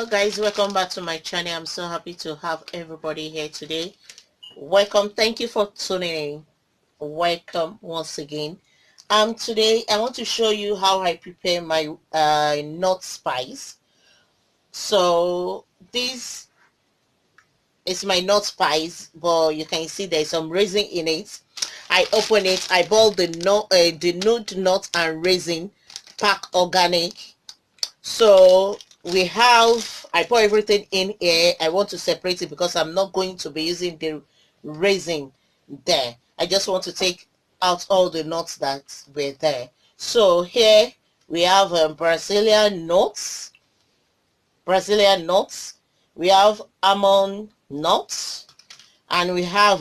guys, welcome back to my channel. I'm so happy to have everybody here today. Welcome. Thank you for tuning in. Welcome once again. Today I want to show you how I prepare my nut spice. So this is my nut spice, but you can see there's some raisin in it. I open it, I boil the nut and raisin, pack organic. So we have, I pour everything in here. I want to separate it because I'm not going to be using the raisin there. I just want to take out all the nuts that were there. So here we have Brazilian nuts. We have almond nuts, and we have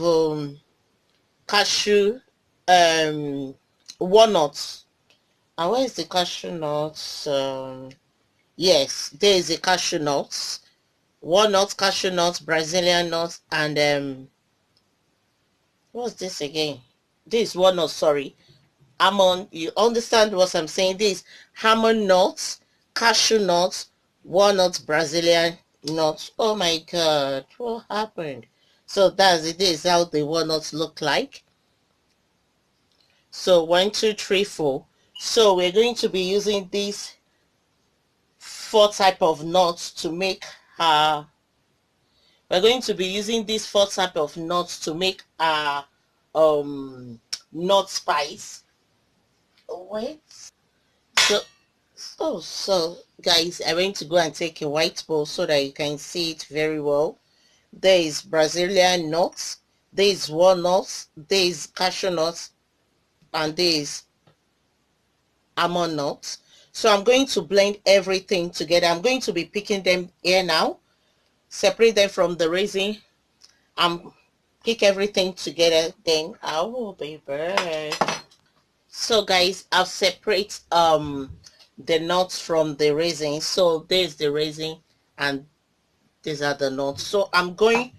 cashew walnuts. And where is the cashew nuts? Yes, there is a cashew nuts, walnuts, cashew nuts, Brazilian nuts, and what's this again? This walnuts, sorry, almond. You understand what I'm saying? This almond nuts, cashew nuts, walnuts, Brazilian nuts. Oh my God, what happened? So that's it. This is how the walnuts look like. So 1, 2, 3, 4. So we're going to be using these 4 type of nuts to make our we're going to be using these 4 type of nuts to make our nut spice. Wait. So guys, I'm going to go and take a white bowl so that you can see it very well. There is Brazilian nuts, there is walnuts, there is cashew nuts, and there is almond nuts. So I'm going to blend everything together. I'm going to be picking them here now, separate them from the raisin, and pick everything together. Then oh baby. So guys, I'll separate the nuts from the raisin. So there's the raisin and these are the nuts. So I'm going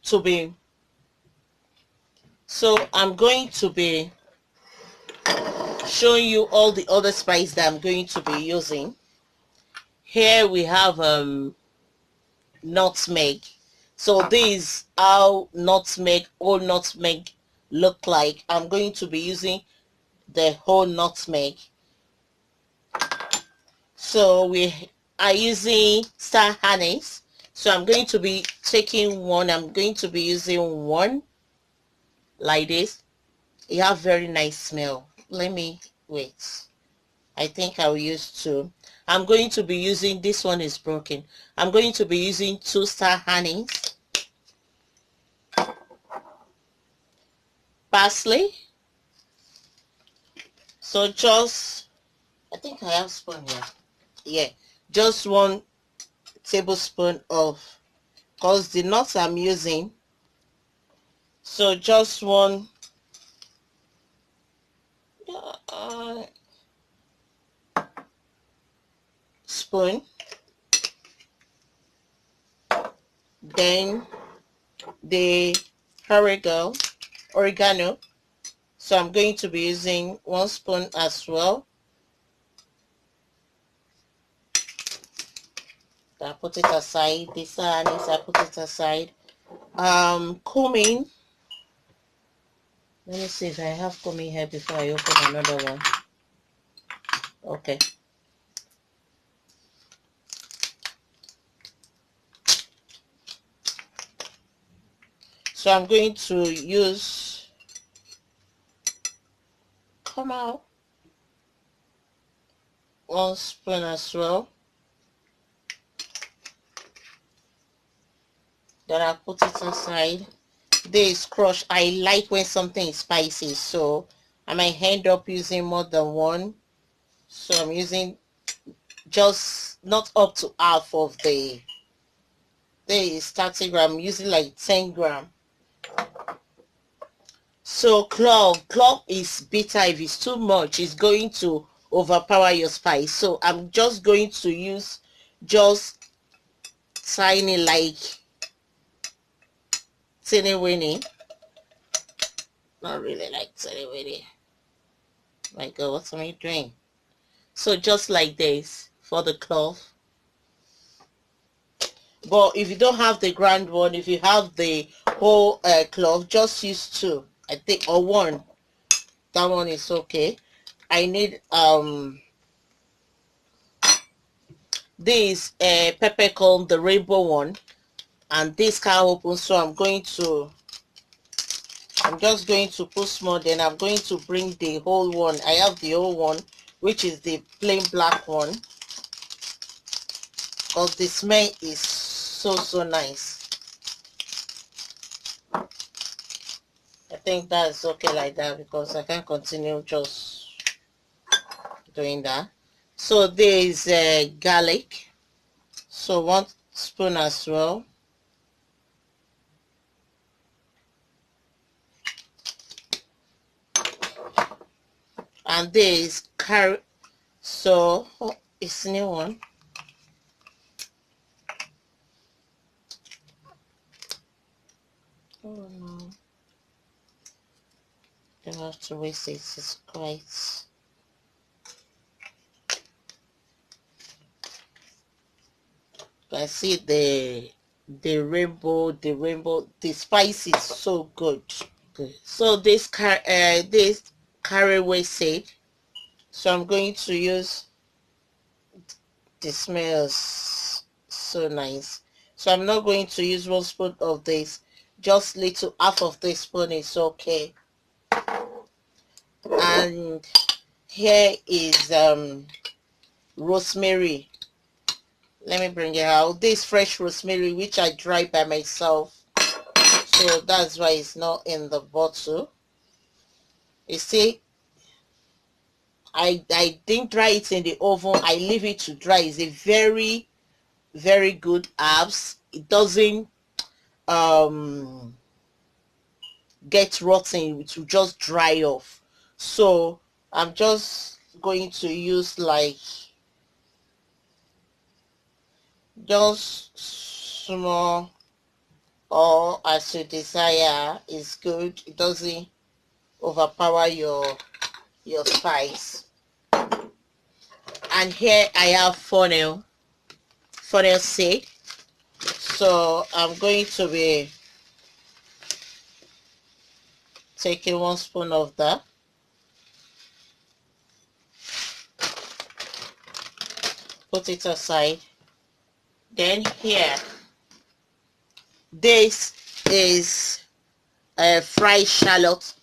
to be showing you all the other spice that I'm going to be using. Here we have nutmeg. So this is how whole nutmeg look like. I'm going to be using the whole nutmeg. So we are using star anise. So I'm going to be taking one. I'm going to be using one like this. It have very nice smell. Let me wait. I think I'll use 2. I'm going to be using, this one is broken. I'm going to be using 2 star anise, parsley. So just, I think I have spoon here. Yeah, just 1 tablespoon of, because the nuts I'm using, so just 1 spoon. Then the oregano. So I'm going to be using 1 spoon as well. I put it aside. This anise, I put it aside. Cumin. Let me see if I have cumin here before I open another one. Okay. So I'm going to use, come out, 1 spoon as well. Then I put it aside. This crush, I like when something is spicy, so I might end up using more than 1. So I'm using just not up to half of the, there is 30 gram. I'm using like 10 gram. So clove is bitter. If it's too much, it's going to overpower your spice. So I'm just going to use just tiny, like teeny weeny. Not really like teeny weeny. My God, what am I doing? So just like this for the clove. But if you don't have the ground one, if you have the whole cloth, just use 2, I think, or 1. That one is okay. I need this peppercorn, the rainbow one, and this can open. So I'm just going to put small, then I'm going to bring the whole one. I have the whole one, which is the plain black one, because the smell is so nice. I think that's okay like that, because I can't continue just doing that. So there is garlic, so 1 spoon as well. And there is carrot, so it's new one. Oh no, don't have to waste it. It's quite. I see the rainbow, the spice is so good. Okay. So this caraway seed. So I'm going to use, the smells so nice. So I'm not going to use 1 spoon of this. Just little, half of this spoon is okay. And here is rosemary. Let me bring it out. This fresh rosemary, which I dry by myself, so that's why it's not in the bottle. You see, I didn't dry it in the oven. I leave it to dry. It's a very good herbs. It doesn't get rotten. It will just dry off. So I'm just going to use like just small, or as you desire. Is good. It doesn't overpower your spice. And here I have funnel seed. So I'm going to be taking 1 spoon of that. Put it aside. Then here, this is fried shallot.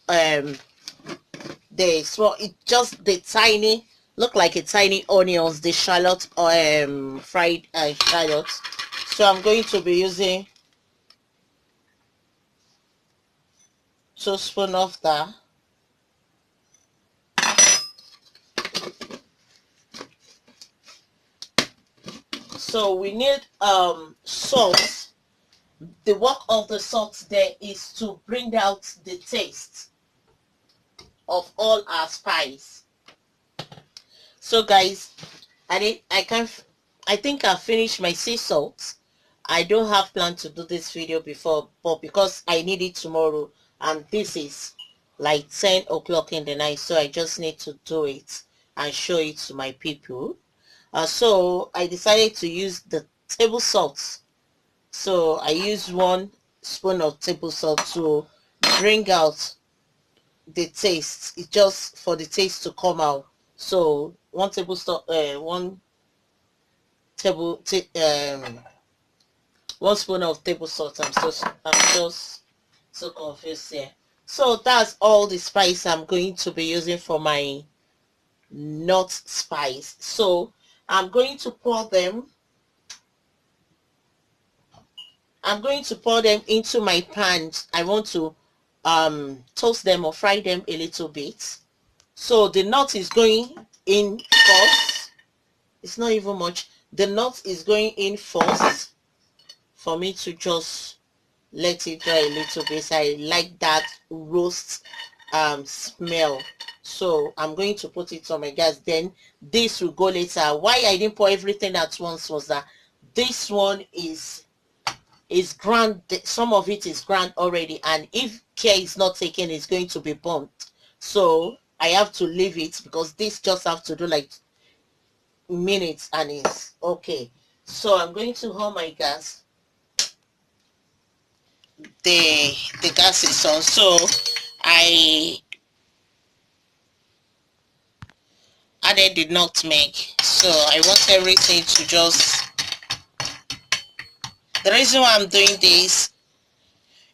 This, well, it just the tiny, look like a tiny onions, the shallot, fried shallots. So I'm going to be using 2 spoons of that. So we need salt. The work of the salt there is to bring out the taste of all our spice. So guys, I think I finished my sea salt. I don't have plan to do this video before, but because I need it tomorrow, and this is like 10 o'clock in the night, so I just need to do it and show it to my people. So I decided to use the table salt. So I use 1 spoon of table salt to bring out the taste. It's just for the taste to come out. So 1 1 table 1 spoon of table salt. I'm just so confused here. So that's all the spice I'm going to be using for my nut spice. So I'm going to pour them into my pan. I want to toast them or fry them a little bit. So the nut is going in first. It's not even much. The nut is going in first for me to just let it dry a little bit. I like that roast smell. So I'm going to put it on my gas. Then this will go later. Why I didn't pour everything at once was that this one is ground. Some of it is ground already, and if care is not taken, it's going to be burnt. So I have to leave it, because this just have to do like minutes and it's okay. So I'm going to on my gas. the gas is on. So I added the nutmeg. So I want everything to just, the reason why I'm doing this,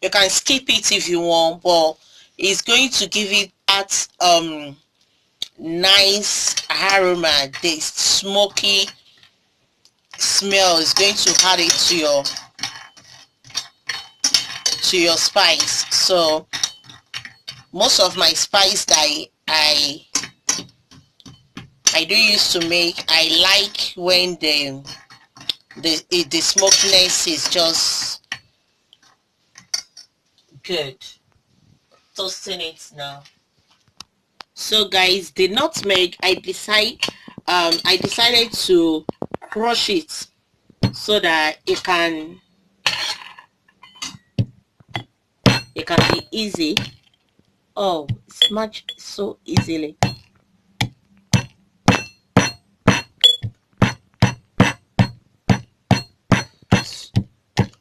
you can skip it if you want, but it's going to give it that nice aroma. The smoky smell is going to add it to your spice. So most of my spice that I do use to make, I like when the smokiness is just good. Toasting it now. So guys, the nutmeg, I decided to crush it so that it can be easy. Oh, it's much so easily.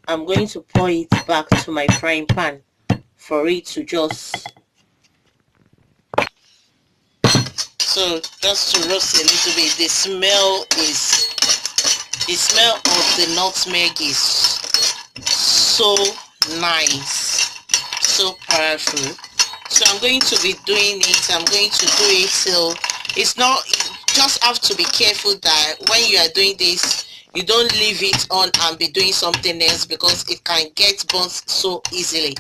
I'm going to pour it back to my frying pan for it to just, so just to roast a little bit. The smell of the nutmeg is so nice, so powerful. So I'm going to be doing it. I'm going to do it till it's not, you just have to be careful that when you are doing this, you don't leave it on and be doing something else, because it can get burnt so easily.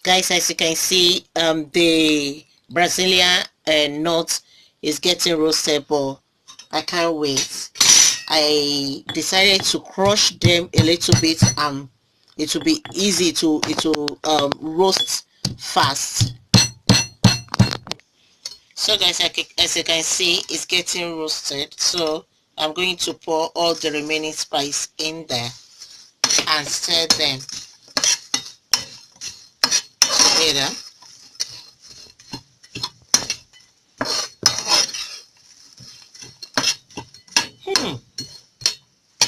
Guys, as you can see, the Brazilian nut is getting roasted, but I can't wait. I decided to crush them a little bit, it will be easy to, roast fast. So guys, as you can see, it's getting roasted. So I'm going to pour all the remaining spice in there and stir them together.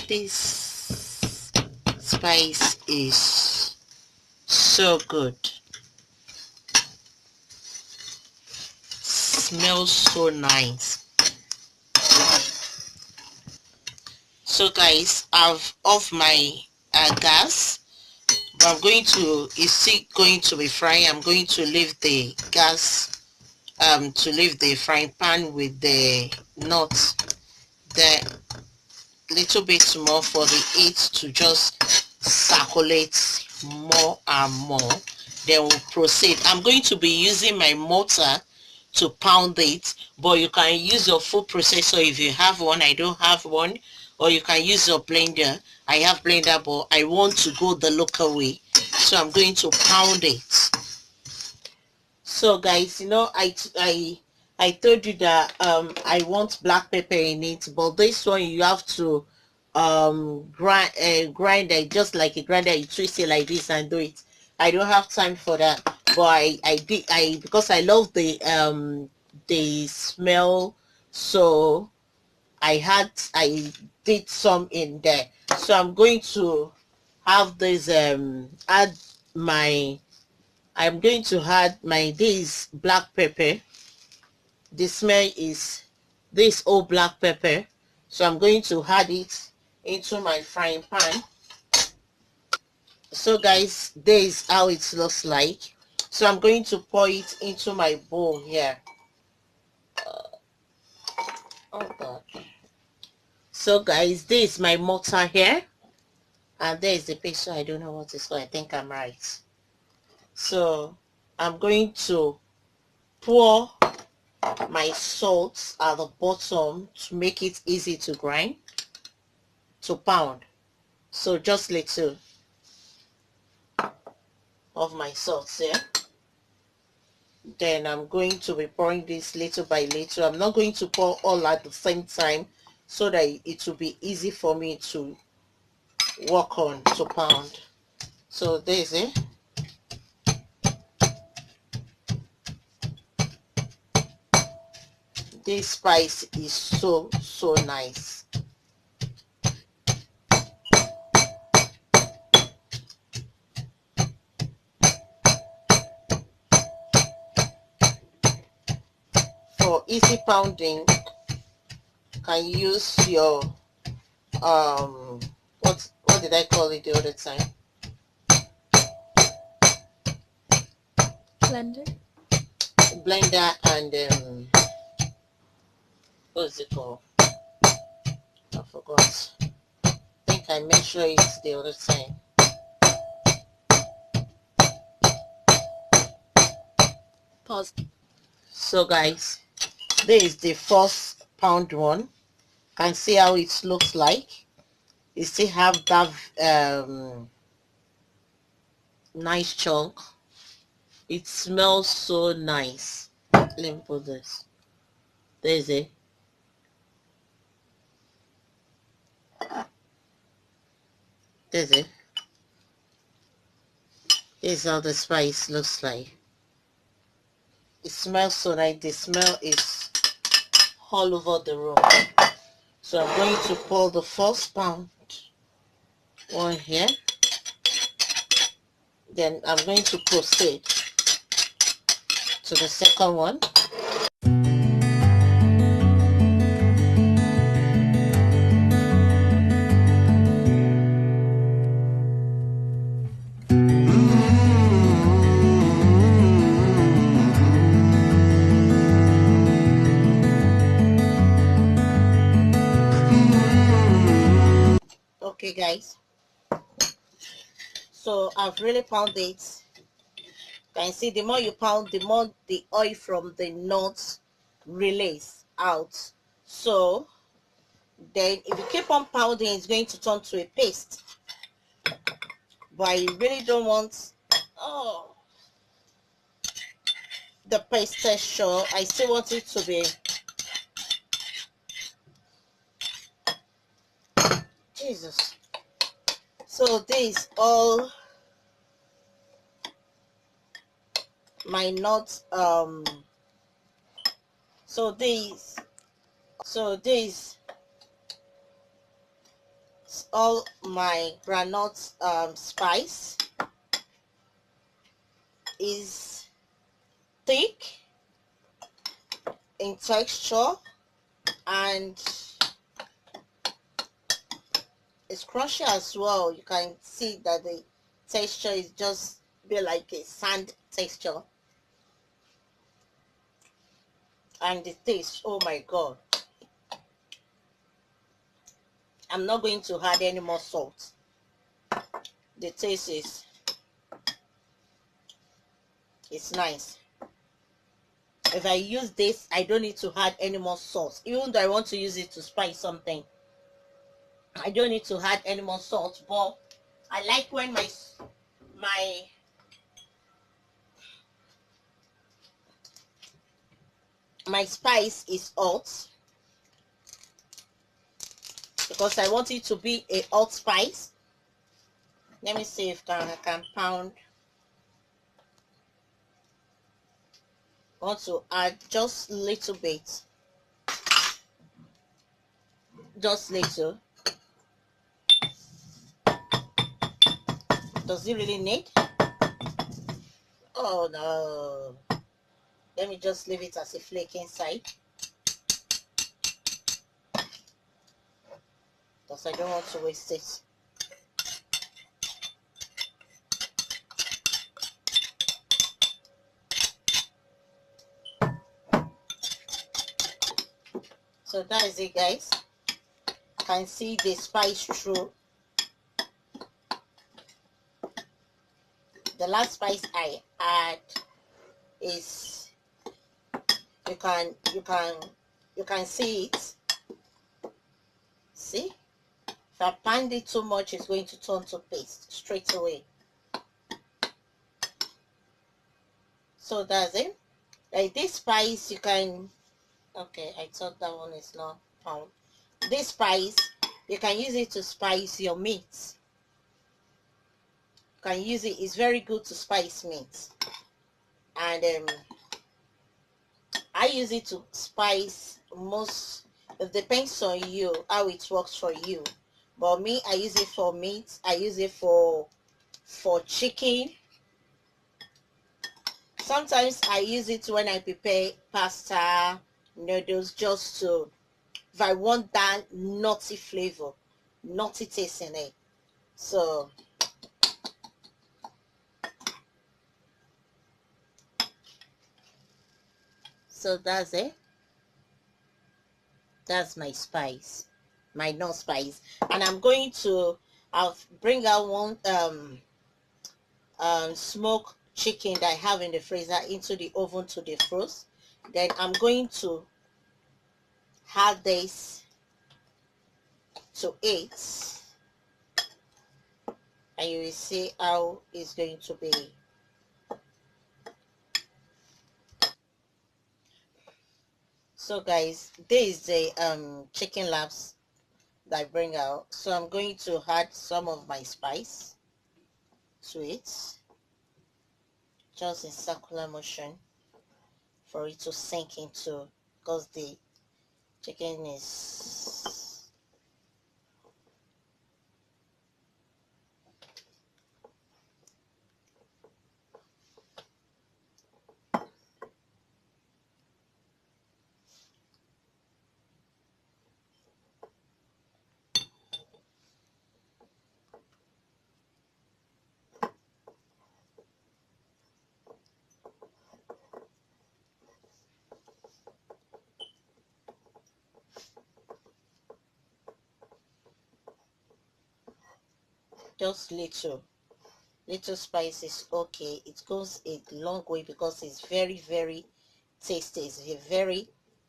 This spice is so good. Smells so nice. So guys, I've off my gas, but I'm going to, it's still going to be frying. I'm going to leave the gas, to leave the frying pan with the nuts there little bit more for the heat to just circulate more and more. Then we'll proceed. I'm going to be using my mortar to pound it, but you can use your food processor if you have one. I don't have one. Or you can use your blender. I have blender, but I want to go the local way, so I'm going to pound it. So guys, I told you that I want black pepper in it, but this one you have to grind it just like a grinder. You twist it like this and do it. I don't have time for that, but I because I love the smell, so I did some in there. So I'm going to have this add my I'm going to add my this black pepper. The smell is this old black pepper, so I'm going to add it into my frying pan. So guys, this is how it looks like. So I'm going to pour it into my bowl here. Oh god. So guys, this is my mortar here, and there is the picture. I don't know what it's called. I think I'm right. So I'm going to pour my salt at the bottom to make it easy to grind, to pound. So just little of my salt here. Then I'm going to be pouring this little by little. I'm not going to pour all at the same time, so that it will be easy for me to work on, to pound. So there's it. This spice is so nice. for easy pounding, you can use your what did I call it the other time? Blender and what's it called? I forgot. I think I measured it the other time. Pause. So guys, this is the first pound one. You can see how it looks like. You still have that nice chunk. It smells so nice. Let me put this. There's it. There's it. This is how the spice looks like. It smells so nice. The smell is all over the room. So I'm going to pour the first pound one here. Then I'm going to proceed to the second one. Okay guys, so I've really pounded it. You can see the more you pound, the more the oil from the nuts relays out. So then if you keep on pounding, it's going to turn to a paste. But I really don't want the paste texture. I still want it to be Jesus. So this all my nuts so this all my granite spice is thick in texture and it's crunchy as well. You can see that the texture is just be like a sand texture. And the taste, oh my god, I'm not going to add any more salt. The taste is it's nice. If I use this, I don't need to add any more sauce. Even though I want to use it to spice something, I don't need to add any more salt. But I like when my spice is hot, because I want it to be a hot spice. Let me see if I can pound. I want to add just a little bit. Just little. Does it really need? Oh no. Let me just leave it as a flake inside, because I don't want to waste it. So that is it guys. You can see the spice through. The last spice I add is you can see it. See, if I pound it too much, it's going to turn to paste straight away. So that's it. Like this spice, you can, okay, I thought that one is not pound. This spice, you can use it to spice your meat. You can use it. It's very good to spice meat. And I use it to spice most. It depends on you how it works for you. But me, I use it for meat. I use it for chicken. Sometimes I use it when I prepare pasta noodles, just to, if I want that nutty flavor, nutty taste in it. So that's it. That's my spice, my nut spice. And I'm going to, I'll bring out one smoked chicken that I have in the freezer into the oven to defrost. Then I'm going to add this to it, and you will see how it's going to be. So guys, this is the chicken laps that I bring out. So I'm going to add some of my spice to it, just in circular motion, for it to sink into, because the chicken is just little spice is okay. It goes a long way because it's very, very tasty. It's a very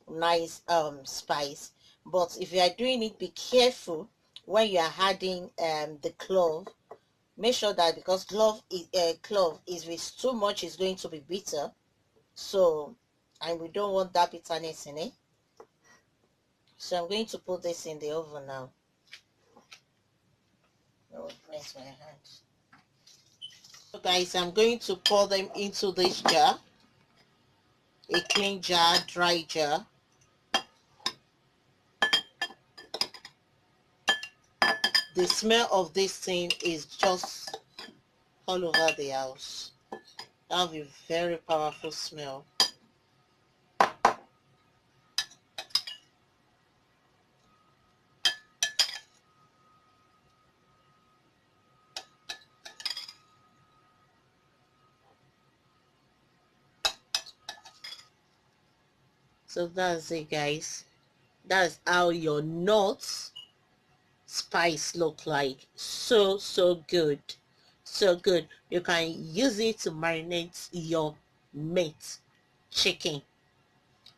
nice spice. But if you are doing it, be careful when you are adding the clove. Make sure that, because clove is with too much, is going to be bitter. So, and we don't want that bitterness in it. So I'm going to put this in the oven now. Oh, where's my hand? So guys, I'm going to pour them into this jar, a clean jar, dry jar. The smell of this thing is just all over the house. That'll be a very powerful smell. So that's it, guys. That's how your nuts spice look like. So good, so good. You can use it to marinate your meat, chicken,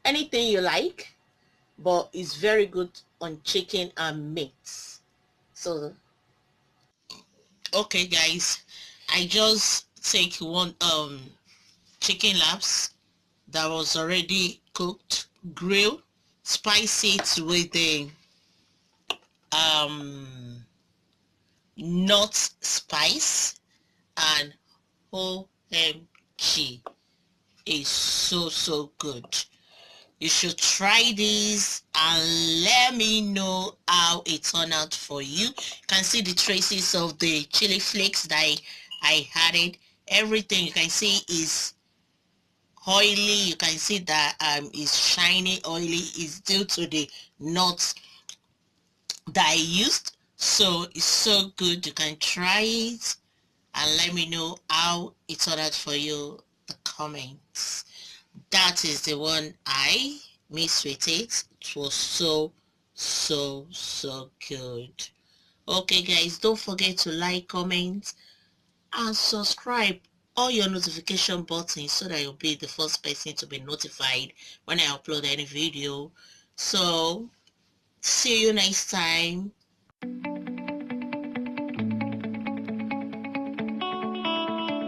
anything you like, but it's very good on chicken and meat. So okay guys, I just take one chicken laps that was already cooked, grill, spice it with the nut spice, and OMG, is so good. You should try this and let me know how it turned out for you. You can see the traces of the chili flakes that I added. Everything you can see is oily. You can see that is shiny, oily, is due to the nuts that I used. So it's so good. You can try it and let me know how it turned out for you. The comments. That is the one I mixed with it. It was so good. Okay guys, don't forget to like, comment, and subscribe all your notification buttons so that you'll be the first person to be notified when I upload any video. So see you next time.